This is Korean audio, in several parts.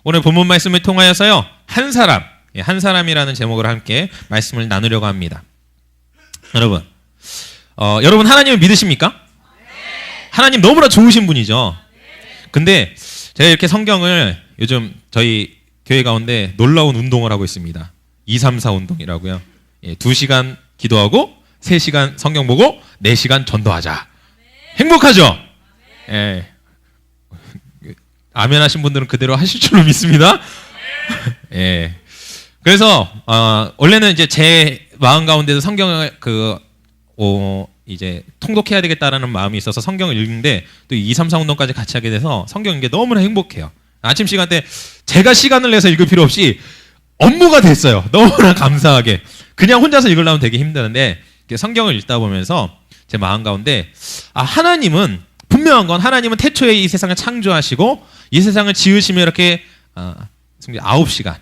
오늘 본문 말씀을 통하여서요, 한 사람이라는 제목으로 함께 말씀을 나누려고 합니다. 여러분, 여러분 하나님을 믿으십니까? 하나님 너무나 좋으신 분이죠. 근데 제가 이렇게 성경을 요즘 저희 교회 가운데 놀라운 운동을 하고 있습니다. 234 운동이라고요. 2시간 기도하고 3시간 성경 보고 4시간 전도하자. 행복하죠? 예. 아멘 하신 분들은 그대로 하실 줄로 믿습니다. 예. 그래서 원래는 이제 제 마음 가운데서 성경을 이제 통독해야 되겠다라는 마음이 있어서 성경을 읽는데 또 234 운동까지 같이 하게 돼서 성경 읽는 게 너무나 행복해요. 아침 시간 때 제가 시간을 내서 읽을 필요 없이 업무가 됐어요. 너무나 감사하게. 그냥 혼자서 읽으려면 되게 힘드는데 성경을 읽다 보면서 제 마음 가운데 하나님은 분명한 건 하나님은 태초에 이 세상을 창조하시고 이 세상을 지으시며 이렇게 9시간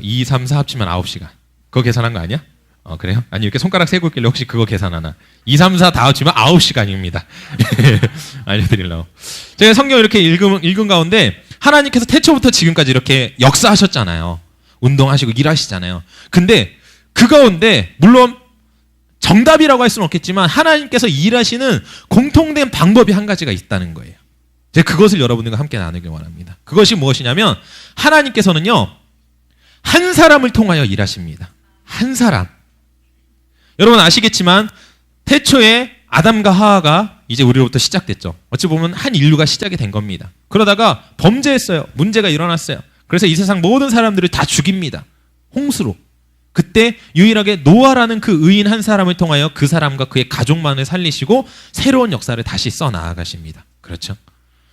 2, 3, 4 합치면 9시간 그거 계산한 거 아니야? 그래요? 아니 이렇게 손가락 세고 있길래 혹시 그거 계산하나? 2, 3, 4 다 합치면 9시간입니다. 알려드리려고. 제가 성경 이렇게 읽은 가운데 하나님께서 태초부터 지금까지 이렇게 역사하셨잖아요. 운동하시고 일하시잖아요. 근데 그 가운데 물론 정답이라고 할 수는 없겠지만 하나님께서 일하시는 공통된 방법이 한 가지가 있다는 거예요. 제가 그것을 여러분들과 함께 나누길 원합니다. 그것이 무엇이냐면 하나님께서는요, 한 사람을 통하여 일하십니다. 한 사람. 여러분 아시겠지만 태초에 아담과 하와가 이제 우리로부터 시작됐죠. 어찌 보면 한 인류가 시작이 된 겁니다. 그러다가 범죄했어요. 문제가 일어났어요. 그래서 이 세상 모든 사람들을 다 죽입니다. 홍수로. 그때 유일하게 노아라는 그 의인 한 사람을 통하여 그 사람과 그의 가족만을 살리시고 새로운 역사를 다시 써 나아가십니다. 그렇죠?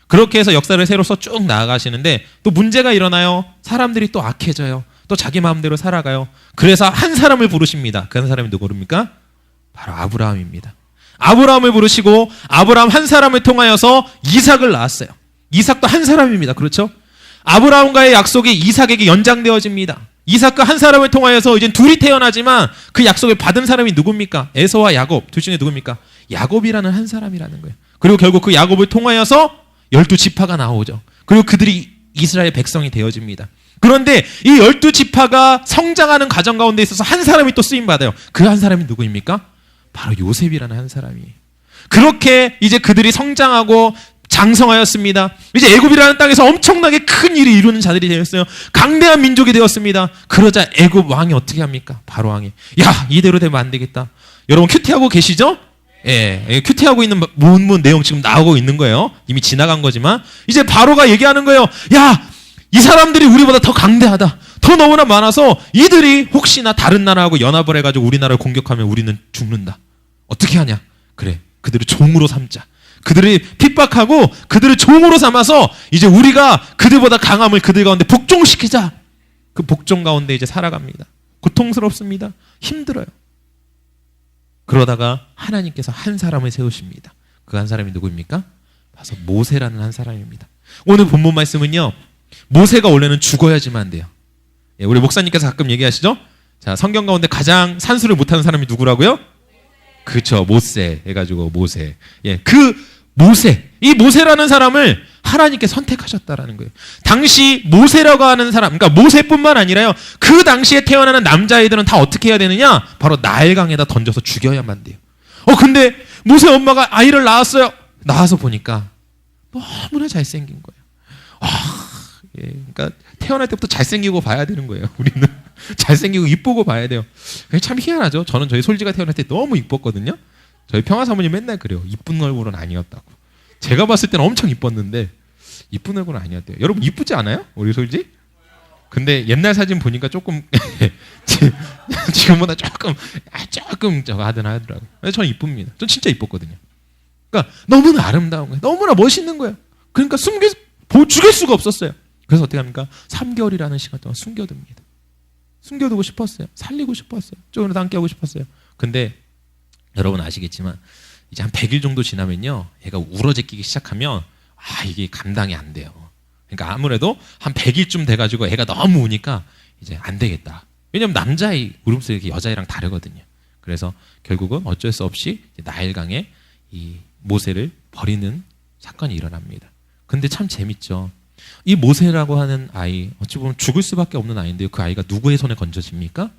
그렇게 해서 역사를 새로 써 쭉 나아가시는데 또 문제가 일어나요. 사람들이 또 악해져요. 또 자기 마음대로 살아가요. 그래서 한 사람을 부르십니다. 그 한 사람이 누구입니까? 바로 아브라함입니다. 아브라함을 부르시고 아브라함 한 사람을 통하여서 이삭을 낳았어요. 이삭도 한 사람입니다. 그렇죠? 아브라함과의 약속이 이삭에게 연장되어집니다. 이삭과 한 사람을 통하여서 이제 둘이 태어나지만 그 약속을 받은 사람이 누굽니까? 에서와 야곱. 둘 중에 누굽니까? 야곱이라는 한 사람이라는 거예요. 그리고 결국 그 야곱을 통하여서 12지파가 나오죠. 그리고 그들이 이스라엘 백성이 되어집니다. 그런데 이 12지파가 성장하는 과정 가운데 있어서 한 사람이 또 쓰임받아요. 그 한 사람이 누구입니까? 바로 요셉이라는 한 사람이에요. 그렇게 이제 그들이 성장하고 장성하였습니다. 이제 애굽이라는 땅에서 엄청나게 큰 일을 이루는 자들이 되었어요. 강대한 민족이 되었습니다. 그러자 애굽 왕이 어떻게 합니까? 바로 왕이 이대로 되면 안 되겠다. 여러분 큐티하고 계시죠? 예, 큐티하고 있는 문문 내용 지금 나오고 있는 거예요. 이미 지나간 거지만 이제 바로가 얘기하는 거예요. 이 사람들이 우리보다 더 강대하다. 더 너무나 많아서 이들이 혹시나 다른 나라하고 연합을 해가지고 우리나라를 공격하면 우리는 죽는다. 어떻게 하냐? 그래, 그들을 종으로 삼자. 그들이 핍박하고 그들을 종으로 삼아서 이제 우리가 그들보다 강함을 그들 가운데 복종시키자. 그 복종 가운데 이제 살아갑니다. 고통스럽습니다. 힘들어요. 그러다가 하나님께서 한 사람을 세우십니다. 그 한 사람이 누구입니까? 바로 모세라는 한 사람입니다. 오늘 본문 말씀은요, 모세가 원래는 죽어야지만 돼요. 예, 우리 목사님께서 가끔 얘기하시죠? 자, 성경 가운데 가장 산수를 못하는 사람이 누구라고요? 그렇죠, 모세 해가지고 모세. 예, 그 모세, 이 모세라는 사람을 하나님께 선택하셨다라는 거예요. 당시 모세라고 하는 사람, 그러니까 모세뿐만 아니라요, 그 당시에 태어나는 남자아이들은 다 어떻게 해야 되느냐? 바로 나일강에다 던져서 죽여야만 돼요. 근데 모세 엄마가 아이를 낳았어요. 낳아서 보니까 너무나 잘생긴 거예요. 예, 그러니까 태어날 때부터 잘생기고 봐야 되는 거예요. 우리는 잘생기고 이쁘고 봐야 돼요. 참 희한하죠. 저는 저희 솔지가 태어날 때 너무 이뻤거든요. 저희 평화 사모님 맨날 그래요. 이쁜 얼굴은 아니었다고. 제가 봤을 때는 엄청 이뻤는데 이쁜 얼굴은 아니었대요. 여러분 이쁘지 않아요? 우리 솔지? 근데 옛날 사진 보니까 조금 지금보다 조금 저거 하더라고요. 저는 이쁩니다. 전 진짜 이뻤거든요. 그러니까 너무나 아름다운 거예요. 너무나 멋있는 거예요. 그러니까 죽일 수가 없었어요. 그래서 어떻게 합니까? 3개월이라는 시간 동안 숨겨둡니다. 숨겨두고 싶었어요. 살리고 싶었어요. 조금이라도 함께 하고 싶었어요. 근데 여러분 아시겠지만 이제 한 100일 정도 지나면요, 얘가 울어제끼기 시작하면 이게 감당이 안 돼요. 그러니까 아무래도 한 100일쯤 돼가지고 애가 너무 우니까 이제 안 되겠다. 왜냐면 남자의 울음소리가 여자애랑 다르거든요. 그래서 결국은 어쩔 수 없이 나일강에 이 모세를 버리는 사건이 일어납니다. 근데 참 재밌죠. 이 모세라고 하는 아이, 어찌 보면 죽을 수밖에 없는 아이인데요. 그 아이가 누구의 손에 건져집니까?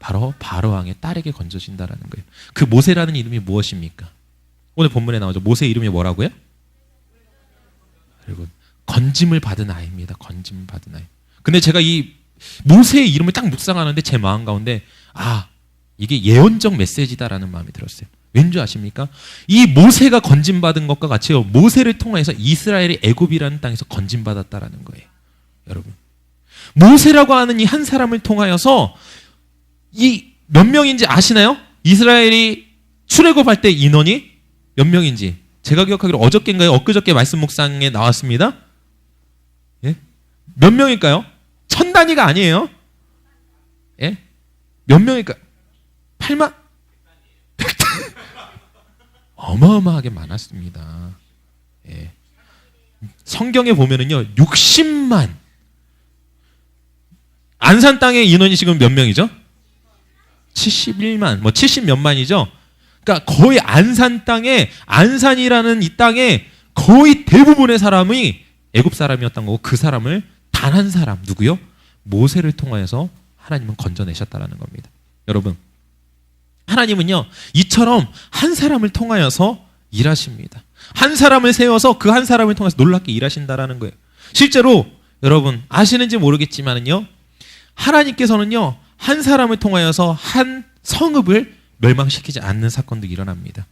바로 바로왕의 딸에게 건져진다라는 거예요. 그 모세라는 이름이 무엇입니까? 오늘 본문에 나오죠. 모세 이름이 뭐라고요? 여러분, 건짐을 받은 아이입니다. 건짐을 받은 아이. 근데 제가 이 모세의 이름을 딱 묵상하는데 제 마음 가운데 이게 예언적 메시지다라는 마음이 들었어요. 왠지 아십니까? 이 모세가 건짐받은 것과 같이요, 모세를 통해서 이스라엘이 애굽이라는 땅에서 건짐받았다라는 거예요. 여러분, 모세라고 하는 이 한 사람을 통하여서 이 몇 명인지 아시나요? 이스라엘이 출애굽할 때 인원이 몇 명인지 제가 기억하기로 어저께인가요? 엊그저께 말씀 묵상에 나왔습니다. 예? 몇 명일까요? 1000 단위가 아니에요. 예? 몇 명일까요? 8만? 어마어마하게 많았습니다. 예. 성경에 보면은요, 60만. 안산 땅의 인원이 지금 몇 명이죠? 71만, 70 몇만이죠? 그러니까 거의 안산 땅에, 안산이라는 이 땅에 거의 대부분의 사람이 애굽 사람이었던 거고, 그 사람을 단 한 사람, 누구요? 모세를 통하여서 하나님은 건져내셨다라는 겁니다. 여러분, 하나님은요, 이처럼 한 사람을 통하여서 일하십니다. 한 사람을 세워서 그 한 사람을 통해서 놀랍게 일하신다라는 거예요. 실제로 여러분 아시는지 모르겠지만은요, 하나님께서는요, 한 사람을 통하여서 한 성읍을 멸망시키지 않는 사건도 일어납니다.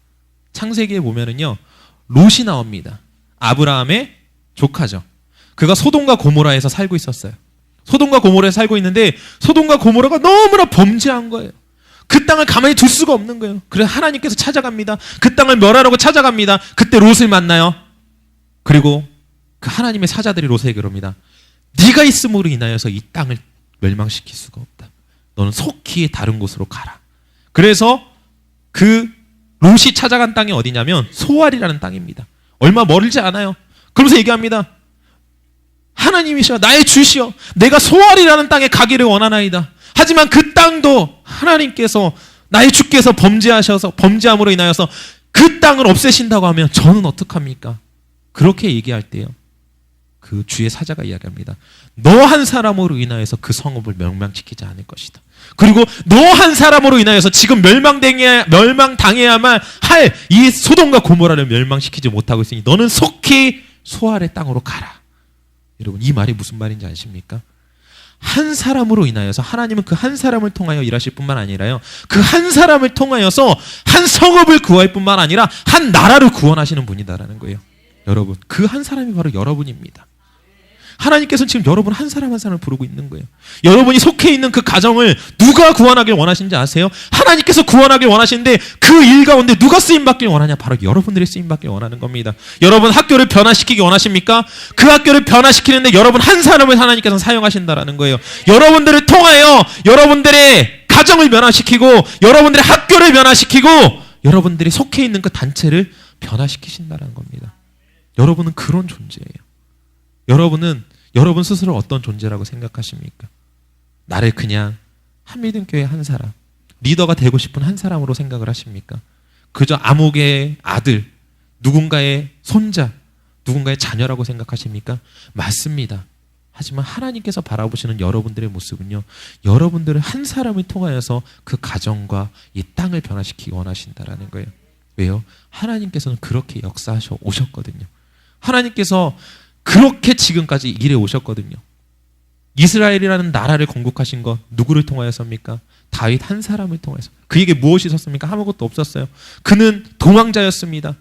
창세기에 보면은요, 롯이 나옵니다. 아브라함의 조카죠. 그가 소돔과 고모라에서 살고 있었어요. 소돔과 고모라에 살고 있는데 소돔과 고모라가 너무나 범죄한 거예요. 그 땅을 가만히 둘 수가 없는 거예요. 그래서 하나님께서 찾아갑니다. 그 땅을 멸하라고 찾아갑니다. 그때 롯을 만나요. 그리고 그 하나님의 사자들이 롯에게 그럽니다. 네가 있음으로 인하여서 이 땅을 멸망시킬 수가 없다. 너는 속히 다른 곳으로 가라. 그래서 그 롯이 찾아간 땅이 어디냐면 소알이라는 땅입니다. 얼마 멀지 않아요. 그러면서 얘기합니다. 하나님이시여, 나의 주시여, 내가 소알이라는 땅에 가기를 원하나이다. 하지만 그 땅도 하나님께서, 나의 주께서 범죄함으로 인하여서 그 땅을 없애신다고 하면 저는 어떡합니까? 그렇게 얘기할 때요, 그 주의 사자가 이야기합니다. 너 한 사람으로 인하여서 그 성읍을 멸망시키지 않을 것이다. 그리고 너 한 사람으로 인하여서 지금 멸망당해야만 할 이 소돔과 고모라를 멸망시키지 못하고 있으니 너는 속히 소알의 땅으로 가라. 여러분, 이 말이 무슨 말인지 아십니까? 한 사람으로 인하여서 하나님은 그 한 사람을 통하여 일하실 뿐만 아니라요, 그 한 사람을 통하여서 한 성읍을 구할 뿐만 아니라 한 나라를 구원하시는 분이다라는 거예요. 여러분, 그 한 사람이 바로 여러분입니다. 하나님께서는 지금 여러분 한 사람 한 사람을 부르고 있는 거예요. 여러분이 속해 있는 그 가정을 누가 구원하길 원하시는지 아세요? 하나님께서 구원하길 원하시는데 그 일 가운데 누가 쓰임받길 원하냐? 바로 여러분들이 쓰임받길 원하는 겁니다. 여러분 학교를 변화시키기 원하십니까? 그 학교를 변화시키는데 여러분 한 사람을 하나님께서 사용하신다라는 거예요. 여러분들을 통하여 여러분들의 가정을 변화시키고 여러분들의 학교를 변화시키고 여러분들이 속해 있는 그 단체를 변화시키신다는 겁니다. 여러분은 그런 존재예요. 여러분은 여러분 스스로 어떤 존재라고 생각하십니까? 나를 그냥 한미등교회 한 사람, 리더가 되고 싶은 한 사람으로 생각을 하십니까? 그저 아무개의 아들, 누군가의 손자, 누군가의 자녀라고 생각하십니까? 맞습니다. 하지만 하나님께서 바라보시는 여러분들의 모습은요, 여러분들을 한 사람을 통하여서 그 가정과 이 땅을 변화시키기 원하신다라는 거예요. 왜요? 하나님께서는 그렇게 역사하셔 오셨거든요. 하나님께서 그렇게 지금까지 일해 오셨거든요. 이스라엘이라는 나라를 건국하신 것 누구를 통하여서입니까? 다윗 한 사람을 통해서. 그에게 무엇이 있었습니까? 아무것도 없었어요. 그는 도망자였습니다.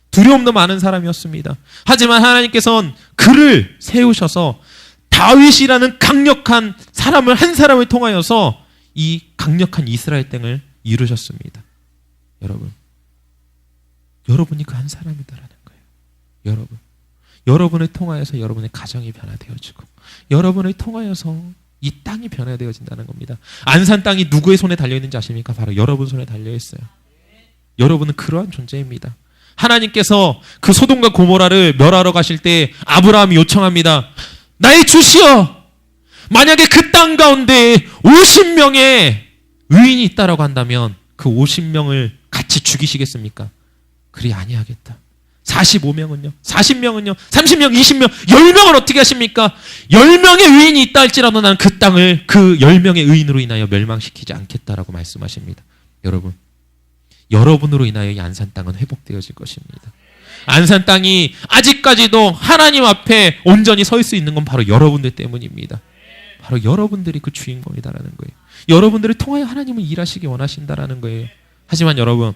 두려움도 많은 사람이었습니다. 하지만 하나님께서는 그를 세우셔서 다윗이라는 강력한 사람을 한 사람을 통하여서 이 강력한 이스라엘 땅을 이루셨습니다. 여러분이 그 한 사람이다라는 거예요. 여러분을 통하여서 여러분의 가정이 변화되어지고 여러분을 통하여서 이 땅이 변화되어진다는 겁니다. 안산 땅이 누구의 손에 달려있는지 아십니까? 바로 여러분 손에 달려있어요. 여러분은 그러한 존재입니다. 하나님께서 그 소돔과 고모라를 멸하러 가실 때 아브라함이 요청합니다. 나의 주시여, 만약에 그 땅 가운데 50명의 의인이 있다라고 한다면 그 50명을 같이 죽이시겠습니까? 그리 아니하겠다. 45명은요? 40명은요? 30명, 20명, 10명을 어떻게 하십니까? 10명의 의인이 있다 할지라도 나는 그 땅을 그 10명의 의인으로 인하여 멸망시키지 않겠다라고 말씀하십니다. 여러분, 여러분으로 인하여 이 안산 땅은 회복되어질 것입니다. 안산 땅이 아직까지도 하나님 앞에 온전히 설 수 있는 건 바로 여러분들 때문입니다. 바로 여러분들이 그 주인공이다라는 거예요. 여러분들을 통하여 하나님은 일하시기 원하신다라는 거예요. 하지만 여러분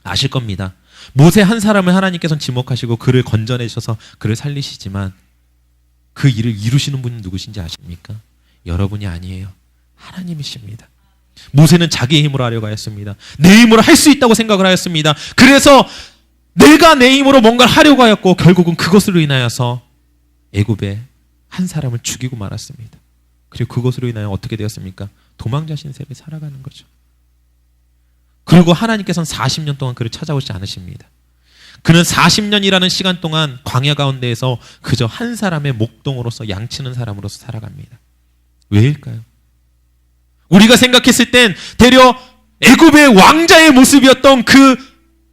아실 겁니다. 모세 한 사람을 하나님께서는 지목하시고 그를 건져내셔서 그를 살리시지만 그 일을 이루시는 분은 누구신지 아십니까? 여러분이 아니에요. 하나님이십니다. 모세는 자기의 힘으로 하려고 하였습니다. 내 힘으로 할 수 있다고 생각을 하였습니다. 그래서 내가 내 힘으로 뭔가를 하려고 하였고 결국은 그것으로 인하여서 애굽에 한 사람을 죽이고 말았습니다. 그리고 그것으로 인하여 어떻게 되었습니까? 도망자 신세를 살아가는 거죠. 그리고 하나님께서는 40년 동안 그를 찾아오지 않으십니다. 그는 40년이라는 시간 동안 광야 가운데에서 그저 한 사람의 목동으로서 양치는 사람으로서 살아갑니다. 왜일까요? 우리가 생각했을 땐 대려 애굽의 왕자의 모습이었던 그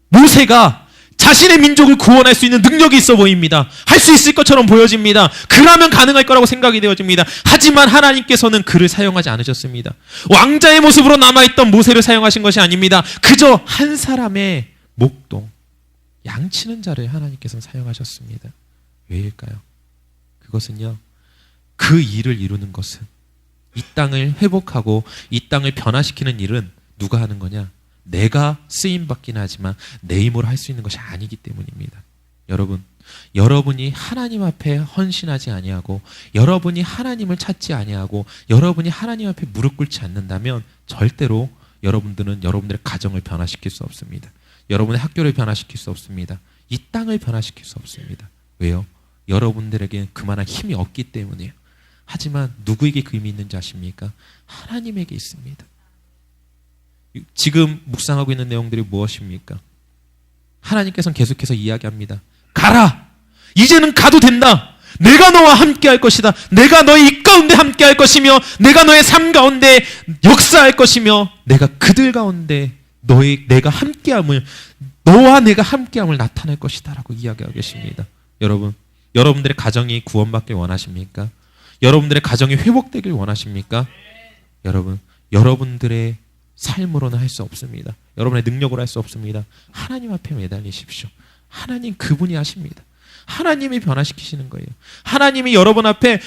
모세가 자신의 민족을 구원할 수 있는 능력이 있어 보입니다. 할 수 있을 것처럼 보여집니다. 그러면 가능할 거라고 생각이 되어집니다. 하지만 하나님께서는 그를 사용하지 않으셨습니다. 왕자의 모습으로 남아있던 모세를 사용하신 것이 아닙니다. 그저 한 사람의 목동, 양치는 자를 하나님께서는 사용하셨습니다. 왜일까요? 그것은요, 그 일을 이루는 것은 이 땅을 회복하고 이 땅을 변화시키는 일은 누가 하는 거냐? 내가 쓰임받긴 하지만 내 힘으로 할 수 있는 것이 아니기 때문입니다. 여러분, 여러분이 하나님 앞에 헌신하지 아니하고 여러분이 하나님을 찾지 아니하고 여러분이 하나님 앞에 무릎 꿇지 않는다면 절대로 여러분들은 여러분들의 가정을 변화시킬 수 없습니다. 여러분의 학교를 변화시킬 수 없습니다. 이 땅을 변화시킬 수 없습니다. 왜요? 여러분들에게 그만한 힘이 없기 때문이에요. 하지만 누구에게 그 힘이 있는지 아십니까? 하나님에게 있습니다. 지금 묵상하고 있는 내용들이 무엇입니까? 하나님께서는 계속해서 이야기합니다. 가라! 이제는 가도 된다! 내가 너와 함께 할 것이다. 내가 너의 입 가운데 함께 할 것이며 내가 너의 삶 가운데 역사할 것이며 내가 그들 가운데 내가 함께함을 너와 내가 함께함을 나타낼 것이다 라고 이야기하고 계십니다. 여러분, 여러분들의 가정이 구원받길 원하십니까? 여러분들의 가정이 회복되길 원하십니까? 여러분, 여러분들의 삶으로는 할 수 없습니다. 여러분의 능력으로 할 수 없습니다. 하나님 앞에 매달리십시오. 하나님 그분이 하십니다. 하나님이 변화시키시는 거예요. 하나님이 여러분 앞에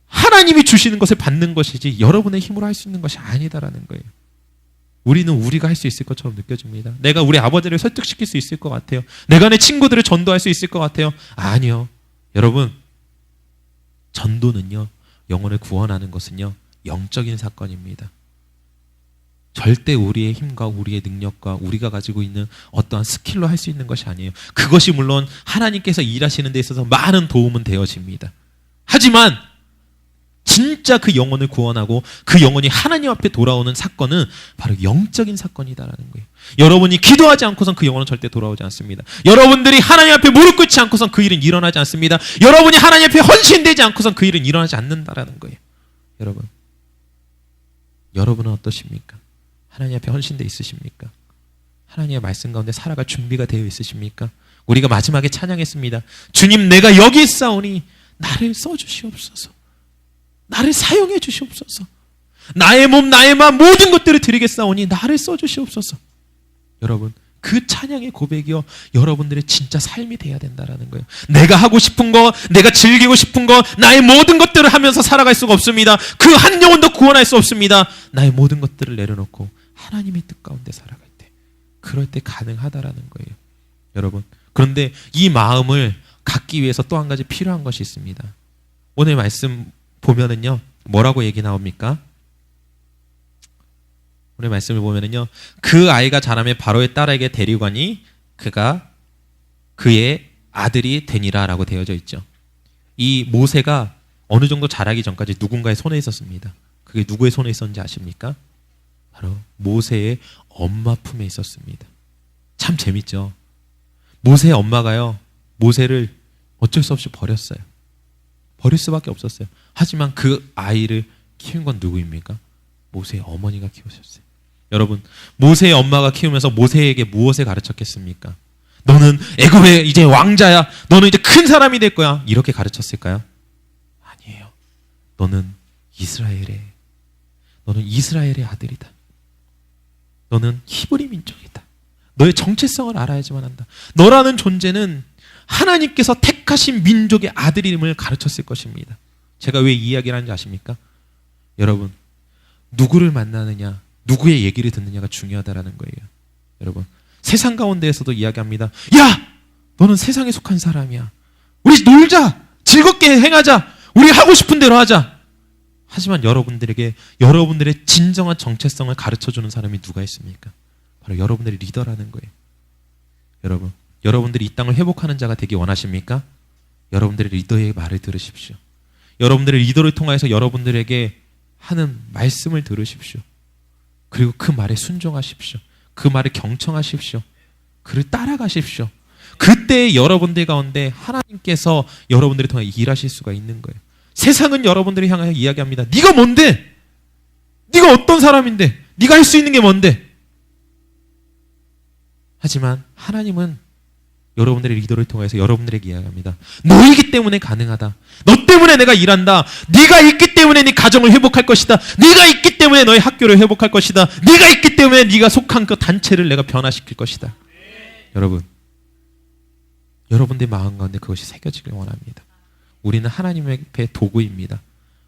하나님이 주시는 것을 받는 것이지 여러분의 힘으로 할 수 있는 것이 아니다라는 거예요. 우리는 우리가 할 수 있을 것처럼 느껴집니다. 내가 우리 아버지를 설득시킬 수 있을 것 같아요. 내가 내 친구들을 전도할 수 있을 것 같아요. 아니요. 여러분, 전도는요, 영혼을 구원하는 것은요, 영적인 사건입니다. 절대 우리의 힘과 우리의 능력과 우리가 가지고 있는 어떠한 스킬로 할 수 있는 것이 아니에요. 그것이 물론 하나님께서 일하시는 데 있어서 많은 도움은 되어집니다. 하지만 진짜 그 영혼을 구원하고 그 영혼이 하나님 앞에 돌아오는 사건은 바로 영적인 사건이다라는 거예요. 여러분이 기도하지 않고선 그 영혼은 절대 돌아오지 않습니다. 여러분들이 하나님 앞에 무릎 꿇지 않고선 그 일은 일어나지 않습니다. 여러분이 하나님 앞에 헌신되지 않고선 그 일은 일어나지 않는다라는 거예요. 여러분은 어떠십니까? 하나님 앞에 헌신돼 있으십니까? 하나님의 말씀 가운데 살아갈 준비가 되어 있으십니까? 우리가 마지막에 찬양했습니다. 주님, 내가 여기 있사오니 나를 써주시옵소서. 나를 사용해 주시옵소서. 나의 몸, 나의 마음 모든 것들을 드리겠사오니 나를 써주시옵소서. 여러분, 그 찬양의 고백이요, 여러분들의 진짜 삶이 돼야 된다라는 거예요. 내가 하고 싶은 거, 내가 즐기고 싶은 거, 나의 모든 것들을 하면서 살아갈 수가 없습니다. 그 한 영혼도 구원할 수 없습니다. 나의 모든 것들을 내려놓고 하나님의 뜻 가운데 살아갈 때, 그럴 때 가능하다라는 거예요. 여러분, 그런데 이 마음을 갖기 위해서 또 한 가지 필요한 것이 있습니다. 오늘 말씀 보면은요, 뭐라고 얘기 나옵니까? 오늘 말씀을 보면은요, 그 아이가 자라매 바로의 딸에게 데리고가니 그가 그의 아들이 되니라라고 되어져 있죠. 이 모세가 어느 정도 자라기 전까지 누군가의 손에 있었습니다. 그게 누구의 손에 있었는지 아십니까? 바로 모세의 엄마 품에 있었습니다. 참 재밌죠. 모세의 엄마가요, 모세를 어쩔 수 없이 버렸어요. 버릴 수밖에 없었어요. 하지만 그 아이를 키운 건 누구입니까? 모세의 어머니가 키우셨어요. 여러분, 모세의 엄마가 키우면서 모세에게 무엇을 가르쳤겠습니까? 너는 애굽의 이제 왕자야. 너는 이제 큰 사람이 될 거야. 이렇게 가르쳤을까요? 아니에요. 너는 이스라엘의 아들이다. 너는 히브리 민족이다. 너의 정체성을 알아야지만 한다. 너라는 존재는 하나님께서 택하신 민족의 아들임을 가르쳤을 것입니다. 제가 왜 이 이야기를 하는지 아십니까? 여러분, 누구를 만나느냐, 누구의 얘기를 듣느냐가 중요하다라는 거예요. 여러분, 세상 가운데에서도 이야기합니다. 야! 너는 세상에 속한 사람이야. 우리 놀자! 즐겁게 행하자! 우리 하고 싶은 대로 하자! 하지만 여러분들에게 여러분들의 진정한 정체성을 가르쳐주는 사람이 누가 있습니까? 바로 여러분들의 리더라는 거예요. 여러분, 여러분들이 이 땅을 회복하는 자가 되기 원하십니까? 여러분들의 리더의 말을 들으십시오. 여러분들의 리더를 통해서 여러분들에게 하는 말씀을 들으십시오. 그리고 그 말에 순종하십시오. 그 말에 경청하십시오. 그를 따라가십시오. 그때 여러분들 가운데 하나님께서 여러분들을 통해 일하실 수가 있는 거예요. 세상은 여러분들을 향하여 이야기합니다. 네가 뭔데? 네가 어떤 사람인데? 네가 할 수 있는 게 뭔데? 하지만 하나님은 여러분들의 리더를 통해서 여러분들에게 이야기합니다. 너이기 때문에 가능하다. 너 때문에 내가 일한다. 네가 있기 때문에 네 가정을 회복할 것이다. 네가 있기 때문에 너의 학교를 회복할 것이다. 네가 있기 때문에 네가 속한 그 단체를 내가 변화시킬 것이다. 여러분, 여러분들의 마음 가운데 그것이 새겨지길 원합니다. 우리는 하나님의 도구입니다.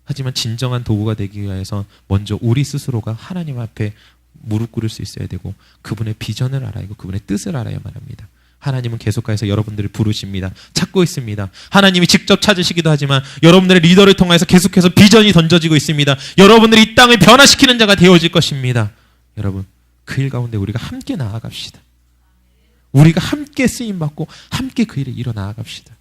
하지만 진정한 도구가 되기 위해서 먼저 우리 스스로가 하나님 앞에 무릎 꿇을 수 있어야 되고 그분의 비전을 알아야 하고 그분의 뜻을 알아야만 합니다. 하나님은 계속해서 여러분들을 부르십니다. 찾고 있습니다. 하나님이 직접 찾으시기도 하지만 여러분들의 리더를 통해서 계속해서 비전이 던져지고 있습니다. 여러분들이 이 땅을 변화시키는 자가 되어질 것입니다. 여러분, 그 일 가운데 우리가 함께 나아갑시다. 우리가 함께 쓰임받고 함께 그 일을 이뤄 나아갑시다.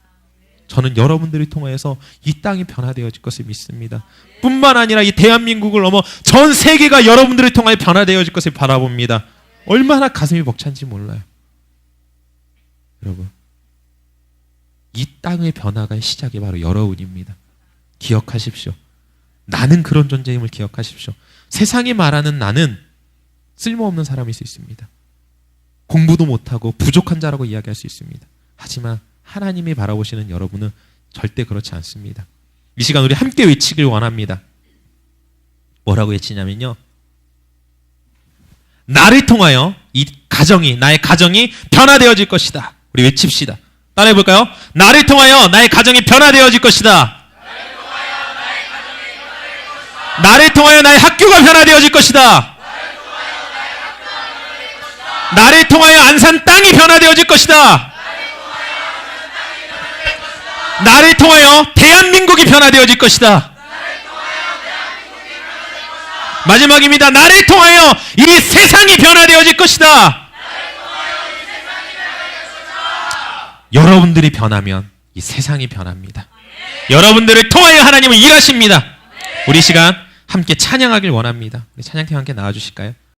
저는 여러분들을 통해서 이 땅이 변화되어질 것을 믿습니다. 뿐만 아니라 이 대한민국을 넘어 전 세계가 여러분들을 통하여 변화되어질 것을 바라봅니다. 얼마나 가슴이 벅찬지 몰라요. 여러분, 이 땅의 변화가 시작이 바로 여러분입니다. 기억하십시오. 나는 그런 존재임을 기억하십시오. 세상이 말하는 나는 쓸모없는 사람일 수 있습니다. 공부도 못하고 부족한 자라고 이야기할 수 있습니다. 하지만 하나님이 바라보시는 여러분은 절대 그렇지 않습니다. 이 시간 우리 함께 외치길 원합니다. 뭐라고 외치냐면요, 나를 통하여 나의 가정이 변화되어질 것이다. 우리 외칩시다. 따라해볼까요? 나를 통하여 나의 가정이 변화되어질 것이다. 나를 통하여 나의 학교가 변화되어질 것이다. 나를 통하여 안산 땅이 변화되어질 것이다. 나를 통하여 대한민국이 변화되어질 것이다. 마지막입니다. 나를 통하여 이 세상이 변화되어질 것이다. 여러분들이 변하면 이 세상이 변합니다. 여러분들을 통하여 하나님은 일하십니다. 우리 시간 함께 찬양하길 원합니다. 우리 찬양팀 함께 나와주실까요?